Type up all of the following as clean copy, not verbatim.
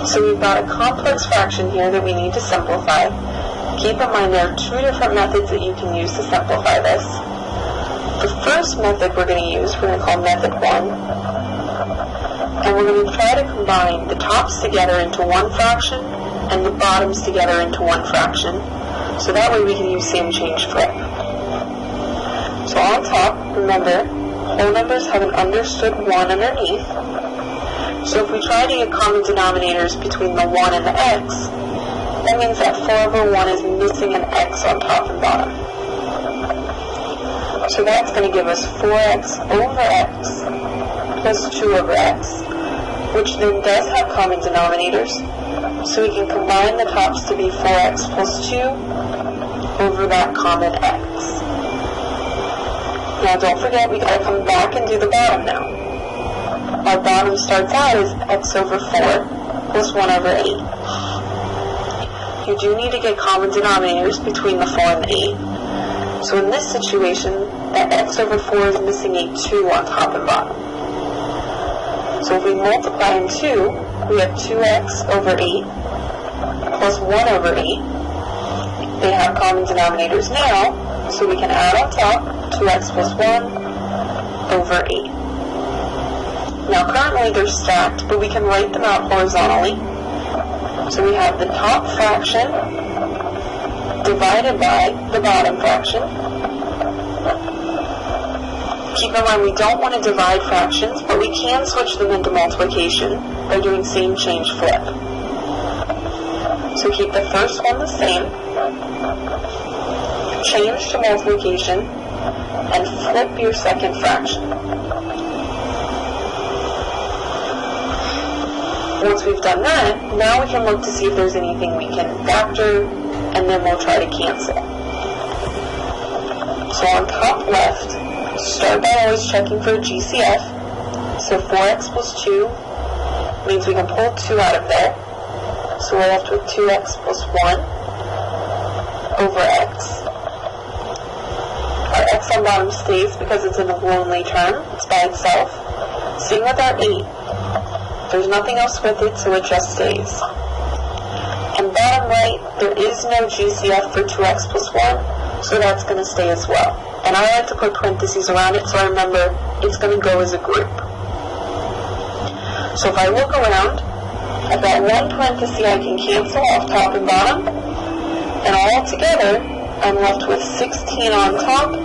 So we've got a complex fraction here that we need to simplify. Keep in mind there are two different methods that you can use to simplify this. The first method we're going to use, we're going to call method 1. And we're going to try to combine the tops together into one fraction and the bottoms together into one fraction. So that way we can use same change flip. So on top, remember, whole numbers have an understood 1 underneath. So if we try to get common denominators between the 1 and the x, that means that 4 over 1 is missing an x on top and bottom. So that's going to give us 4x over x plus 2 over x, which then does have common denominators. So we can combine the tops to be 4x plus 2 over that common x. Now don't forget, we got to come back and do the bottom now. Our bottom starts out as x over 4 plus 1 over 8. You do need to get common denominators between the 4 and the 8. So in this situation, that x over 4 is missing a 2 on top and bottom. So if we multiply in 2, we have 2x over 8 plus 1 over 8. They have common denominators now, so we can add on top 2x plus 1 over 8. Now currently they're stacked, but we can write them out horizontally. So we have the top fraction divided by the bottom fraction. Keep in mind we don't want to divide fractions, but we can switch them into multiplication by doing same change flip. So keep the first one the same, change to multiplication, and flip your second fraction. Once we've done that, now we can look to see if there's anything we can factor, and then we'll try to cancel. So on top left, start by always checking for a GCF. So 4x plus 2 means we can pull 2 out of there. So we're left with 2x plus 1 over x. Our x on bottom stays because it's in a lonely term. It's by itself. Same with our 8. There's nothing else with it, so it just stays. And bottom right, there is no GCF for 2x plus 1, so that's going to stay as well. And I like to put parentheses around it so I remember it's going to go as a group. So if I look around, I've got one parenthesis I can cancel off top and bottom, and all together I'm left with 16 on top,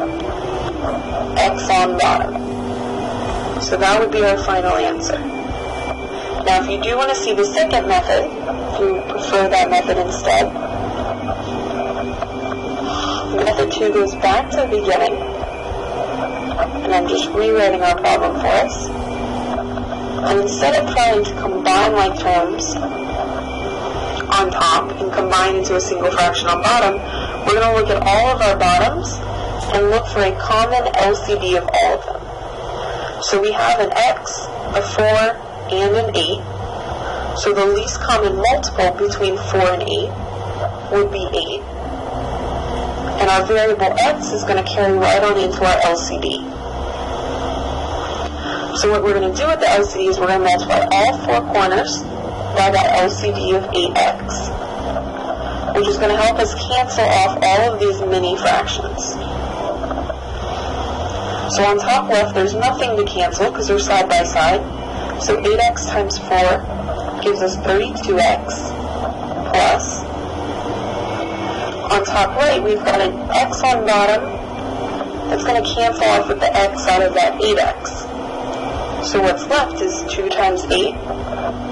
x on bottom. So that would be our final answer. Now if you do want to see the second method, if you prefer that method instead, method 2 goes back to the beginning, and I'm just rewriting our problem for us. And instead of trying to combine like terms on top and combine into a single fraction on bottom, we're going to look at all of our bottoms and look for a common LCD of all of them. So we have an x, a 4, and an 8. So the least common multiple between 4 and 8 would be 8. And our variable x is going to carry right on into our LCD. So what we're going to do with the LCD is we're going to multiply all 4 corners by that LCD of 8x, which is going to help us cancel off all of these mini fractions. So on top left, there's nothing to cancel because they're side by side. So 8x times 4 gives us 32x plus. On top right, we've got an x on bottom that's going to cancel off with the x out of that 8x. So what's left is 2 times 8,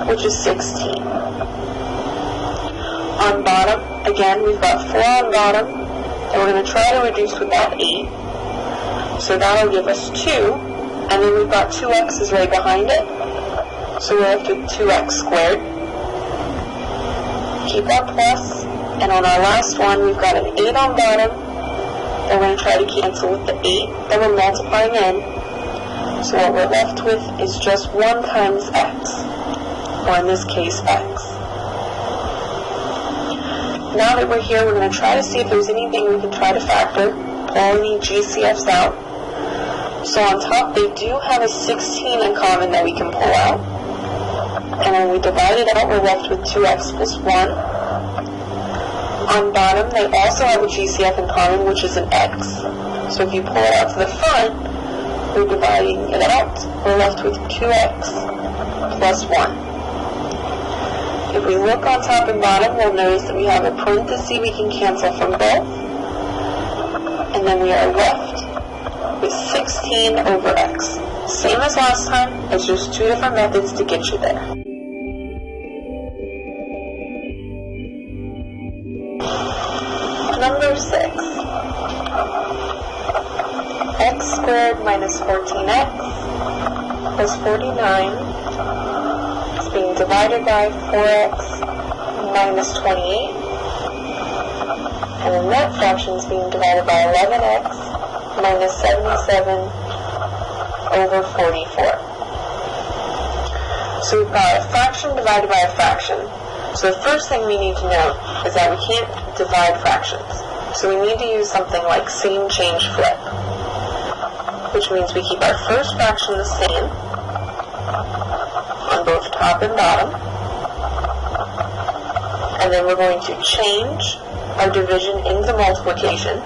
which is 16. On bottom, again, we've got 4 on bottom, and we're going to try to reduce with that 8. So that'll give us 2, and then we've got 2x's right behind it. So we're left with 2x squared. Keep our plus, and on our last one, we've got an 8 on bottom, and we're going to try to cancel with the 8 that we're multiplying in. So what we're left with is just 1 times x, or in this case, x. Now that we're here, we're going to try to see if there's anything we can try to factor, pull any GCFs out. So on top, they do have a 16 in common that we can pull out. And when we divide it out, we're left with 2x plus 1. On bottom, they also have a GCF in common, which is an x. So if you pull it out to the front, we're dividing it out. We're left with 2x plus 1. If we look on top and bottom, we'll notice that we have a parenthesis we can cancel from both. And then we are left with 16 over x. Same as last time, it's just two different methods to get you there. Number 6. X squared minus 14x plus 49 being divided by 4x minus 28, and the net fraction is being divided by 11x minus 77 over 44. So we've got a fraction divided by a fraction. So the first thing we need to note is that we can't divide fractions. So we need to use something like same change flip, which means we keep our first fraction the same on both top and bottom, and then we're going to change our division into multiplication,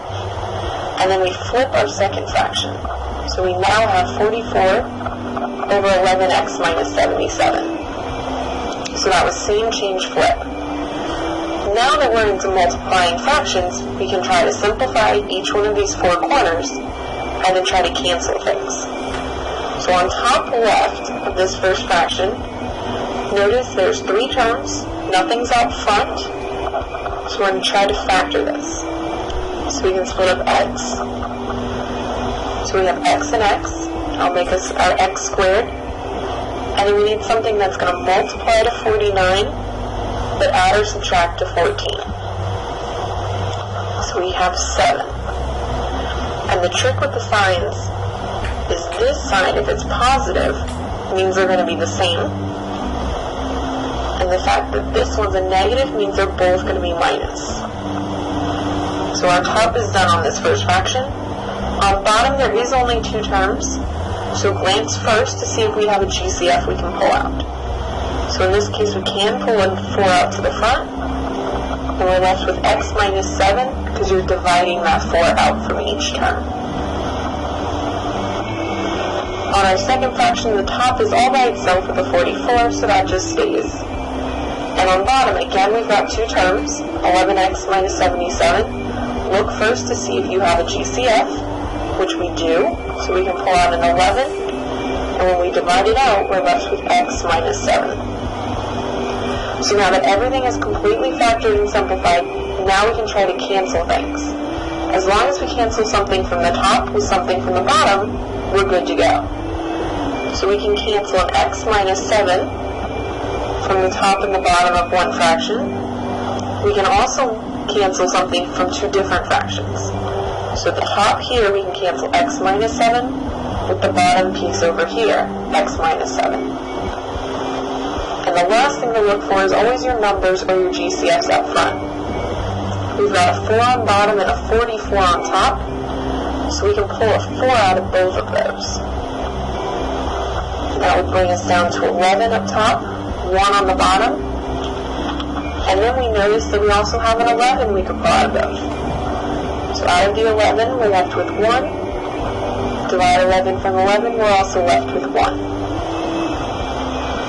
and then we flip our second fraction. So we now have 44 over 11x minus 77. So that was same change flip. Now that we're into multiplying fractions, we can try to simplify each one of these four corners and then try to cancel things. So on top left of this first fraction, notice there's 3 terms, nothing's out front, so we're going to try to factor this. So we can split up x. So we have x and x. I'll make us our x squared. And then we need something that's going to multiply to 49, but add or subtract to 14. So we have 7. And the trick with the signs is this sign, if it's positive, means they're going to be the same. And the fact that this one's a negative means they're both going to be minus. So our top is done on this first fraction. On bottom, there is only 2 terms. So glance first to see if we have a GCF we can pull out. So in this case, we can pull in 4 out to the front. And we're left with x minus 7 because you're dividing that 4 out from each term. On our second fraction, the top is all by itself with a 44, so that just stays. And on bottom, again, we've got 2 terms, 11x minus 77. Look first to see if you have a GCF, which we do, so we can pull out an 11, and when we divide it out, we're left with x minus 7. So now that everything is completely factored and simplified, now we can try to cancel things. As long as we cancel something from the top with something from the bottom, we're good to go. So we can cancel an x minus 7 from the top and the bottom of one fraction. We can also cancel something from 2 different fractions. So at the top here, we can cancel x minus 7 with the bottom piece over here, x minus 7. And the last thing to look for is always your numbers or your GCFs up front. We've got a 4 on bottom and a 44 on top, so we can pull a 4 out of both of those. That would bring us down to 11 up top, 1 on the bottom, and then we notice that we also have an 11 we could pull out of both. So out of the 11, we're left with 1. Divide 11 from 11, we're also left with 1.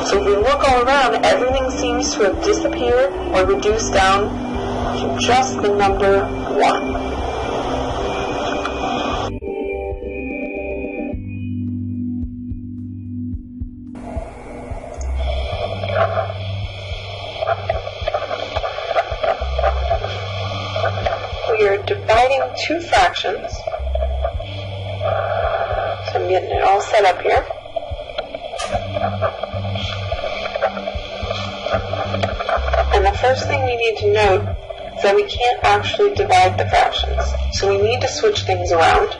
So if we look all around, everything seems to have disappeared or reduced down to just the number 1. We are dividing 2 fractions. So I'm getting it all set up here. And the first thing we need to note is that we can't actually divide the fractions. So we need to switch things around.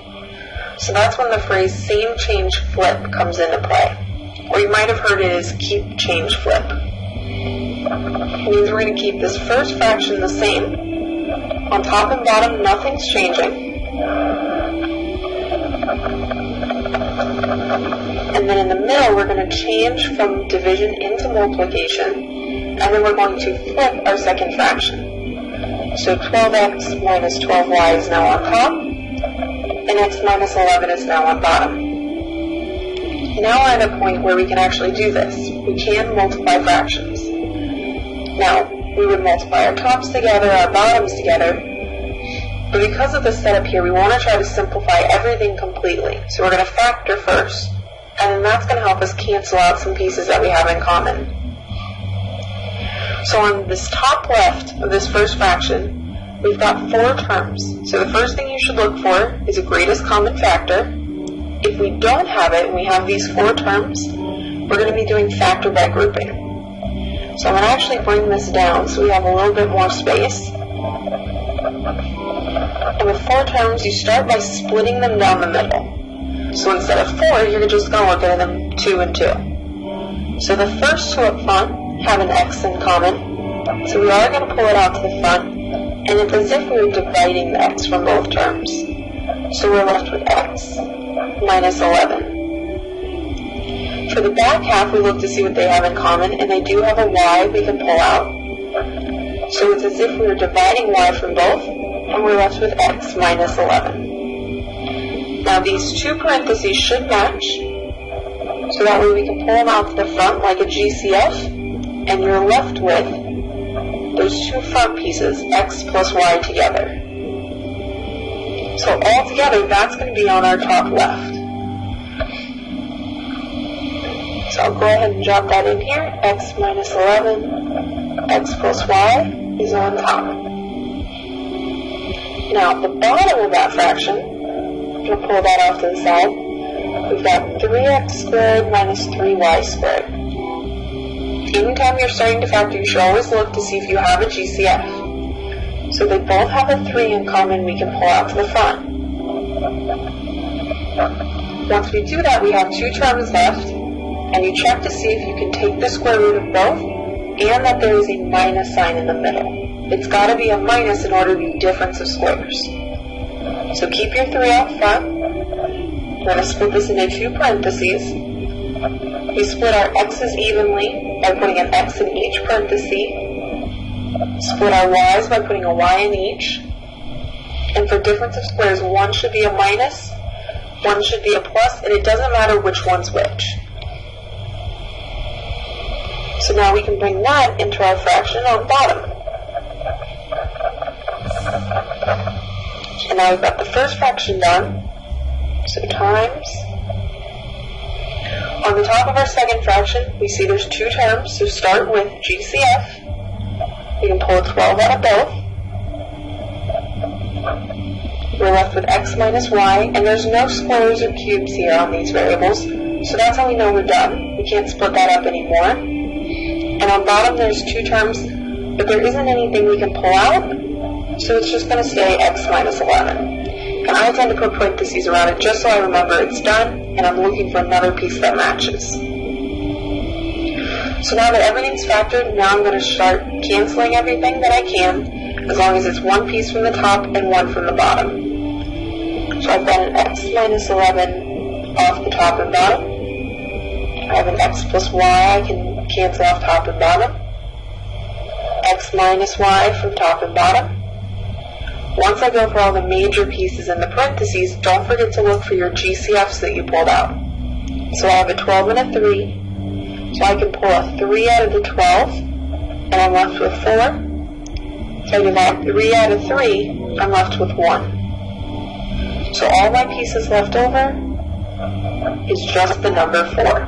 So that's when the phrase same change flip comes into play. Or you might have heard it as keep change flip. It means we're going to keep this first fraction the same. On top and bottom, nothing's changing. And then in the middle, we're going to change from division into multiplication, and then we're going to flip our second fraction. So 12x minus 12y is now on top, and x minus 11 is now on bottom. Now we're at a point where we can actually do this. We can multiply fractions. Now, we would multiply our tops together, our bottoms together, but because of the setup here, we want to try to simplify everything completely. So we're going to factor first, and then that's going to help us cancel out some pieces that we have in common. So on this top left of this first fraction, we've got 4 terms. So the first thing you should look for is a greatest common factor. If we don't have it and we have these 4 terms, we're going to be doing factor by grouping. So I'm going to actually bring this down so we have a little bit more space. And with 4 terms, you start by splitting them down the middle. So instead of 4, you're just going to look at them 2 and 2. So the first 2 up front have an x in common. So we are going to pull it out to the front. And it's as if we were dividing the x from both terms. So we're left with x minus 11. For the back half, we look to see what they have in common, and they do have a y we can pull out. So it's as if we were dividing y from both, and we're left with x minus 11. Now these 2 parentheses should match, so that way we can pull them out to the front like a GCF, and you're left with those 2 front pieces, x plus y together. So all together, that's going to be on our top left. So I'll go ahead and drop that in here. X minus 11, x plus y is on top. Now, at the bottom of that fraction, I'm going to pull that off to the side. We've got 3x squared minus 3y squared. Anytime you're starting to factor, you should always look to see if you have a GCF. So they both have a 3 in common we can pull out to the front. Once we do that, we have 2 terms left, and you check to see if you can take the square root of both, and that there is a minus sign in the middle. It's got to be a minus in order to be difference of squares. So keep your 3 out front. We're going to split this into 2 parentheses. We split our x's evenly by putting an x in each parenthesis. Split our y's by putting a y in each. And for difference of squares, one should be a minus, one should be a plus, and it doesn't matter which one's which. So now we can bring that into our fraction on bottom. And now we've got the first fraction done. So times. On the top of our second fraction, we see there's 2 terms, so start with GCF. We can pull a 12 out of both. We're left with x minus y, and there's no squares or cubes here on these variables, so that's how we know we're done. We can't split that up anymore. And on bottom there's 2 terms, but there isn't anything we can pull out, so it's just going to stay x minus 11. And I tend to put parentheses around it just so I remember it's done, and I'm looking for another piece that matches. So now that everything's factored, now I'm going to start canceling everything that I can, as long as it's 1 piece from the top and 1 from the bottom. So I've got an x minus 11 off the top and bottom. I have an x plus y, I can cancel off top and bottom. X minus y from top and bottom. Once I go for all the major pieces in the parentheses, don't forget to look for your GCFs that you pulled out. So I have a 12 and a 3. So I can pull a 3 out of the 12, and I'm left with 4. So I divide 3 out of 3, I'm left with 1. So all my pieces left over is just the number 4.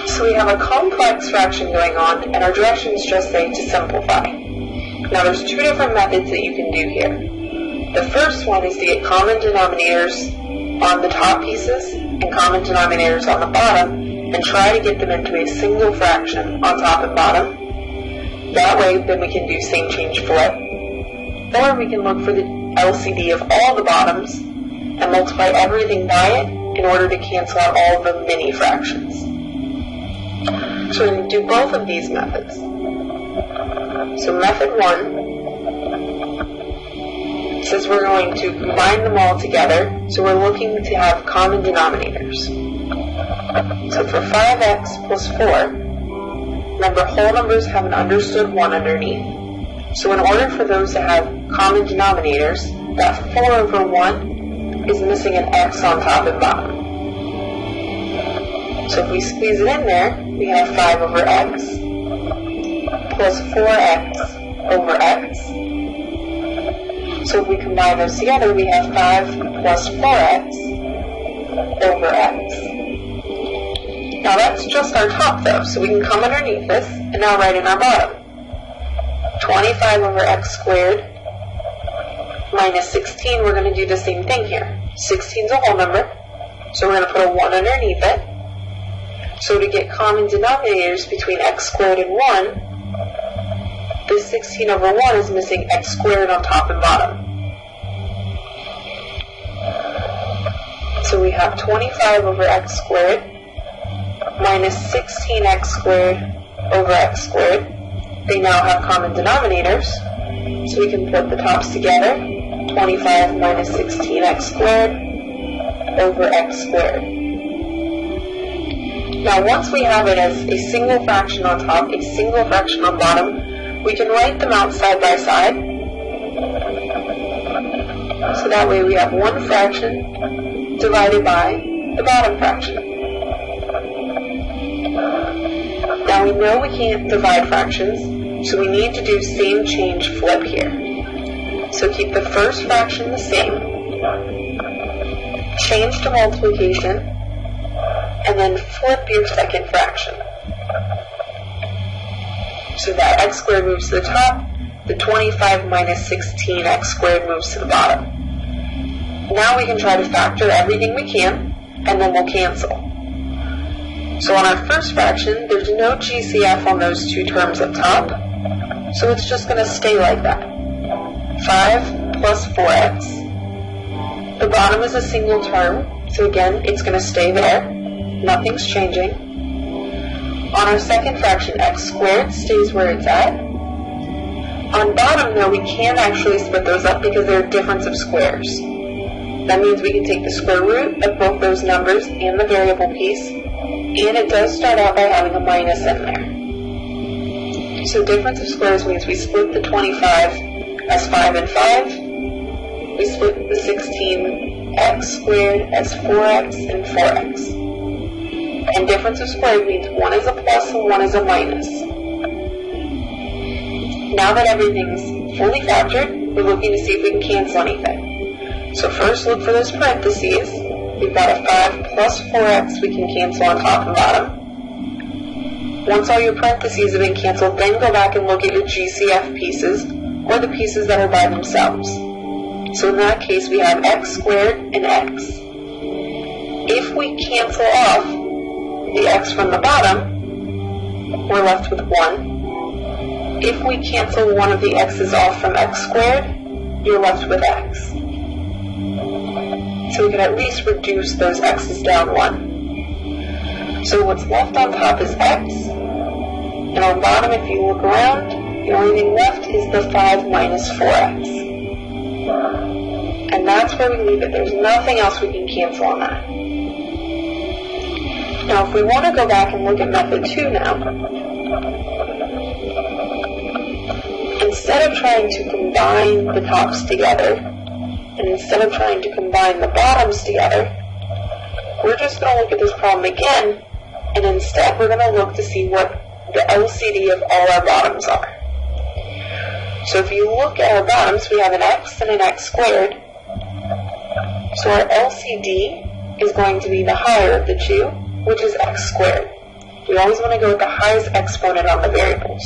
So we have a complex fraction going on, and our directions just say to simplify. Now there's 2 different methods that you can do here. The first one is to get common denominators on the top pieces and common denominators on the bottom, and try to get them into a single fraction on top and bottom. That way, then we can do same change flip. Or we can look for the LCD of all the bottoms and multiply everything by it in order to cancel out all the mini fractions. So we're going to do both of these methods. So method 1 says we're going to combine them all together, so we're looking to have common denominators. So for 5x plus 4, remember whole numbers have an understood 1 underneath. So in order for those to have common denominators, that 4 over 1 is missing an x on top and bottom. So if we squeeze it in there, we have 5 over x plus 4x over x. So if we combine those together, we have 5 plus 4x over x. Now that's just our top though, so we can come underneath this and now write in our bottom. 25 over x squared minus 16, we're going to do the same thing here. 16 is a whole number, so we're going to put a 1 underneath it. So to get common denominators between x squared and 1, this 16 over 1 is missing x squared on top and bottom. So we have 25 over x squared minus 16x squared over x squared. They now have common denominators, so we can put the tops together. 25 minus 16x squared over x squared. Now once we have it as a single fraction on top, a single fraction on bottom, we can write them out side by side. So that way we have one fraction divided by the bottom fraction. Now we know we can't divide fractions, so we need to do same change flip here. So keep the first fraction the same, change to multiplication, and then flip your second fraction. So that x squared moves to the top, the 25 minus 16x squared moves to the bottom. Now we can try to factor everything we can, and then we'll cancel. So on our first fraction, there's no GCF on those two terms up top, so it's just going to stay like that. 5 plus 4x. The bottom is a single term, so again, it's going to stay there. Nothing's changing. On our second fraction, x squared stays where it's at. On bottom, though, we can't actually split those up because they're a difference of squares. That means we can take the square root of both those numbers and the variable piece, and it does start out by having a minus in there. So difference of squares means we split the 25 as 5 and 5. We split the 16x squared as 4x and 4x. And difference of squared means one is a plus and one is a minus. Now that everything's fully factored, we're looking to see if we can cancel anything. So first look for those parentheses. We've got a 5 plus 4x we can cancel on top and bottom. Once all your parentheses have been canceled, then go back and look at your GCF pieces, or the pieces that are by themselves. So in that case, we have x squared and x. If we cancel off the x from the bottom, we're left with 1. If we cancel one of the x's off from x squared, you're left with x. So we can at least reduce those x's down 1. So what's left on top is x, and on bottom, if you look around, the only thing left is the 5 minus 4x. And that's where we leave it. There's nothing else we can cancel on that. Now, if we want to go back and look at method 2 now, instead of trying to combine the tops together, and instead of trying to combine the bottoms together, we're just going to look at this problem again, and instead we're going to look to see what the LCD of all our bottoms are. So if you look at our bottoms, we have an x and an x squared. So our LCD is going to be the higher of the two, which is x squared. We always want to go with the highest exponent on the variables.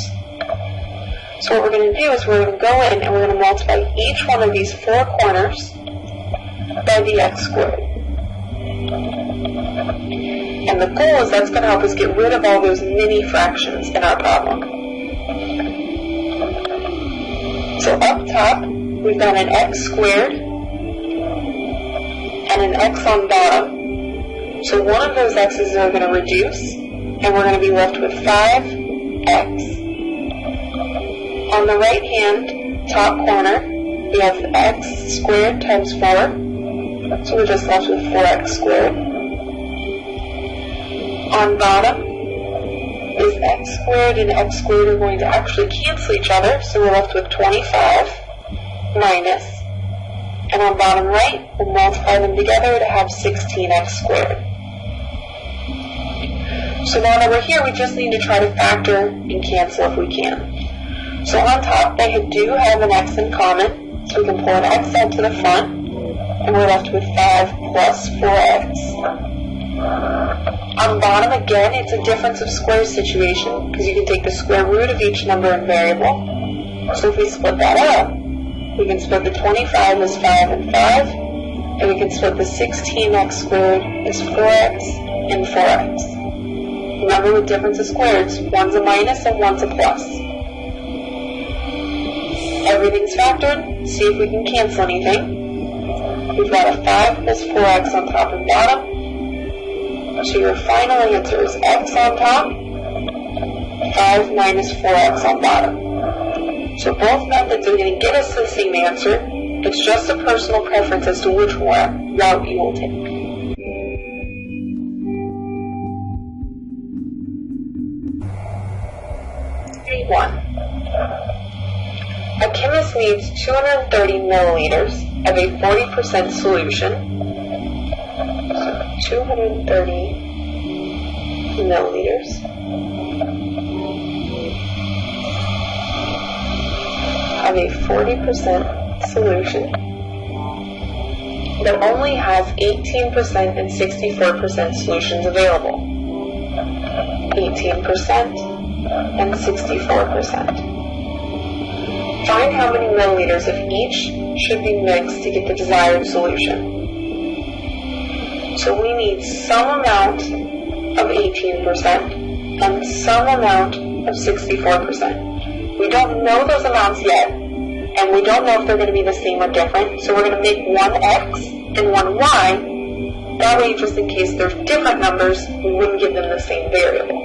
So what we're going to do is we're going to go in and we're going to multiply each one of these four corners by the x squared. And the goal is that's going to help us get rid of all those mini fractions in our problem. So up top, we've got an x squared and an x on bottom. So one of those x's are going to reduce, and we're going to be left with 5x. On the right hand top corner, we have x squared times 4, so we're just left with 4x squared. On bottom is x squared and x squared are going to actually cancel each other, so we're left with 25 minus, and on bottom right, we'll multiply them together to have 16x squared. So now that we're here, we just need to try to factor and cancel if we can. So on top, they do have an x in common, so we can pull an x out to the front, and we're left with 5 plus 4x. On bottom, again, it's a difference of squares situation, because you can take the square root of each number and variable. So if we split that up, we can split the 25 as 5 and 5, and we can split the 16x squared as 4x and 4x. Remember, with difference of squares, one's a minus and one's a plus. Everything's factored. See if we can cancel anything. We've got a 5 plus 4x on top and bottom. So your final answer is x on top, 5 minus 4x on bottom. So both methods are going to get us the same answer. It's just a personal preference as to which route you will take. A chemist needs 230 milliliters of a 40% solution. So 230 milliliters of a 40% solution that only has 18% and 64% solutions available. 18% and 64%. Find how many milliliters of each should be mixed to get the desired solution. So we need some amount of 18% and some amount of 64%. We don't know those amounts yet, and we don't know if they're going to be the same or different, so we're going to make one x and one y. That way, just in case there's different numbers, we wouldn't give them the same variable.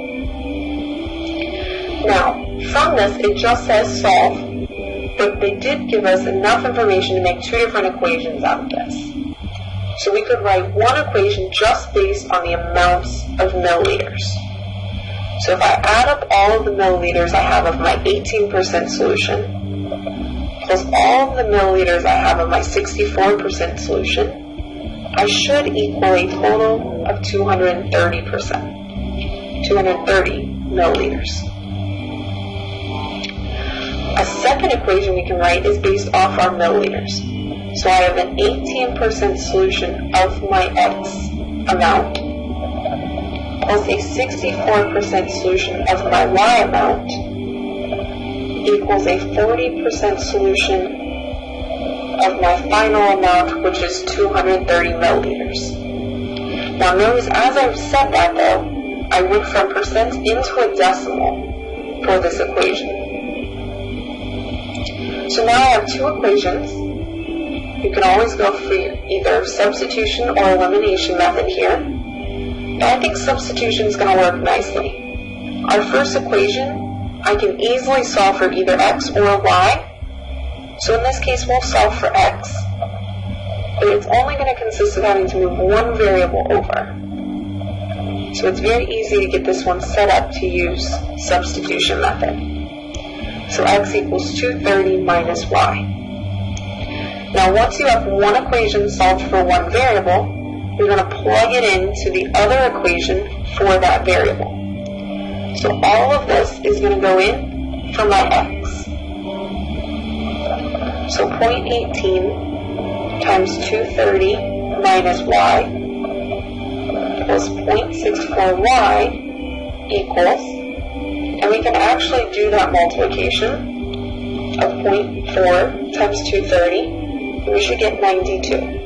Now, from this, it just says solve, but they did give us enough information to make two different equations out of this. So we could write one equation just based on the amounts of milliliters. So if I add up all of the milliliters I have of my 18% solution, plus all of the milliliters I have of my 64% solution, I should equal a total of 230 milliliters. A second equation we can write is based off our milliliters. So I have an 18% solution of my X amount plus a 64% solution of my Y amount equals a 40% solution of my final amount, which is 230 milliliters. Now notice as I've said that though, I went from percent into a decimal for this equation. So now I have two equations. You can always go for either substitution or elimination method here. And I think substitution is going to work nicely. Our first equation, I can easily solve for either x or y. So in this case, we'll solve for x. But it's only going to consist of having to move one variable over. So it's very easy to get this one set up to use substitution method. So x equals 230 minus y. Now once you have one equation solved for one variable, you're going to plug it into the other equation for that variable. So all of this is going to go in for my x. So 0.18 times 230 minus y plus 0.64y equals, and we can actually do that multiplication of 0.4 times 230, and we should get 92.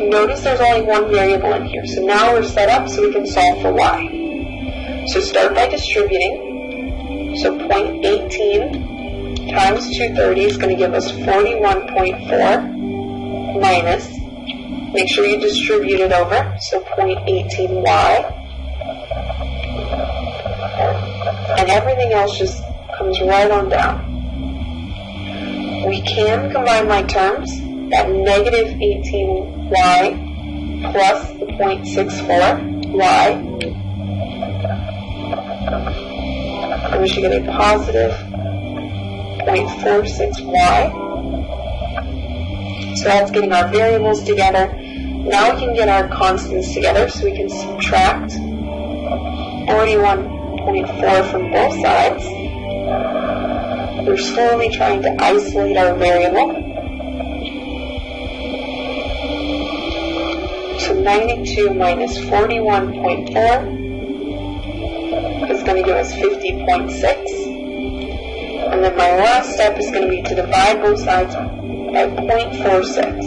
Notice there's only one variable in here, so now we're set up so we can solve for y. So start by distributing, so 0.18 times 230 is going to give us 41.4 minus, make sure you distribute it over, so 0.18y, and everything else just comes right on down. We can combine like terms, that negative 18y plus the 0.64y, and we should get a positive 0.46y. So that's getting our variables together. Now we can get our constants together, so we can subtract 41.4 from both sides. We're slowly trying to isolate our variable. So 92 minus 41.4 is going to give us 50.6. And then my last step is going to be to divide both sides by 0.46.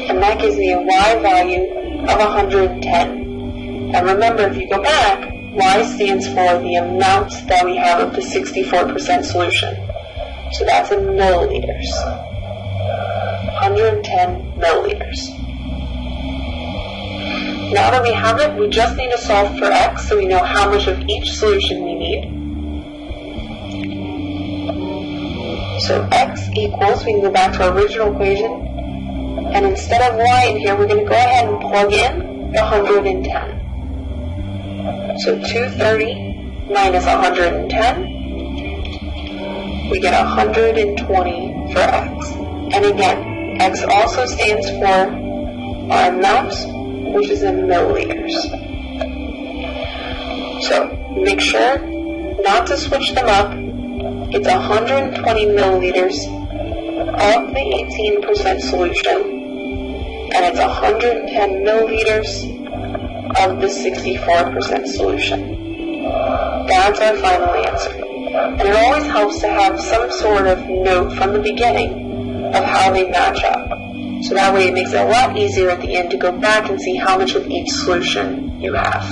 And that gives me a y value of 110. And remember, if you go back, y stands for the amount that we have of the 64% solution. So that's in milliliters. 110 milliliters. Now that we have it, we just need to solve for x so we know how much of each solution we need. So x equals, we can go back to our original equation, and instead of y in here, we're going to go ahead and plug in the 110. So 230 minus 110, we get 120 for x. And again, x also stands for our amount, which is in milliliters. So make sure not to switch them up. It's 120 milliliters of the 18% solution, and it's 110 milliliters of the 64% solution. That's our final answer. And it always helps to have some sort of note from the beginning of how they match up. So that way it makes it a lot easier at the end to go back and see how much of each solution you have.